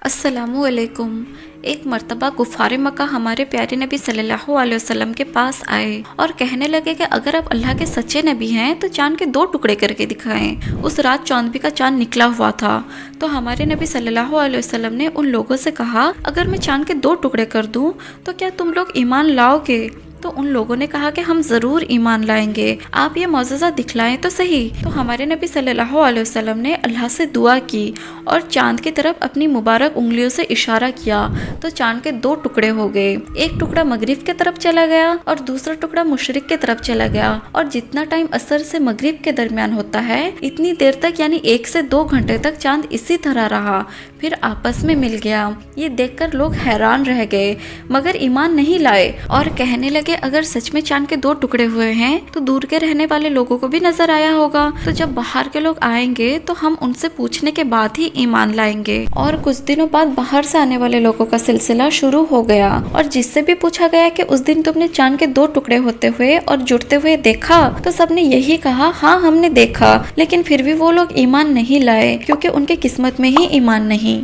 अस्सलामु अलैकुम। एक मर्तबा कुफ़ार मक्का हमारे प्यारे नबी सल्लल्लाहु अलैहि वसल्लम के पास आए और कहने लगे कि अगर आप अल्लाह के सच्चे नबी हैं तो चांद के 2 टुकड़े करके दिखाएं। उस रात चौदहवीं का चांद निकला हुआ था तो हमारे नबी सल्लल्लाहु अलैहि वसल्लम ने उन लोगों से कहा, अगर मैं चांद के 2 टुकड़े कर दूं तो क्या तुम लोग ईमान लाओगे? तो उन लोगों ने कहा कि हम ज़रूर ईमान लाएंगे, आप ये मौजज़ा दिखलाएं तो सही। तो हमारे नबी सल्लल्लाहु अलैहि वसल्लम ने अल्लाह से दुआ की और चांद की तरफ अपनी मुबारक उंगलियों से इशारा किया तो चांद के 2 टुकड़े हो गए। एक टुकड़ा मगरिब के तरफ चला गया और दूसरा टुकड़ा मशरिक के तरफ चला गया। और जितना टाइम असर से मगरिब के दरमियान होता है इतनी देर तक यानी 1 से 2 घंटे तक चांद इसी तरह रहा, फिर आपस में मिल गया। ये देखकर लोग हैरान रह गए मगर ईमान नहीं लाए और कहने लगे, अगर सच में चांद के 2 टुकड़े हुए हैं तो दूर के रहने वाले लोगों को भी नजर आया होगा, तो जब बाहर के लोग आएंगे तो हम उनसे पूछने के बाद ही ईमान लाएंगे। और कुछ दिनों बाद बाहर से आने वाले लोगों का सिलसिला शुरू हो गया और जिससे भी पूछा गया कि उस दिन तुमने चांद के 2 टुकड़े होते हुए और जुड़ते हुए देखा, तो सबने यही कहा, हाँ हमने देखा। लेकिन फिर भी वो लोग ईमान नहीं लाए क्योंकि उनके किस्मत में ही ईमान नहीं।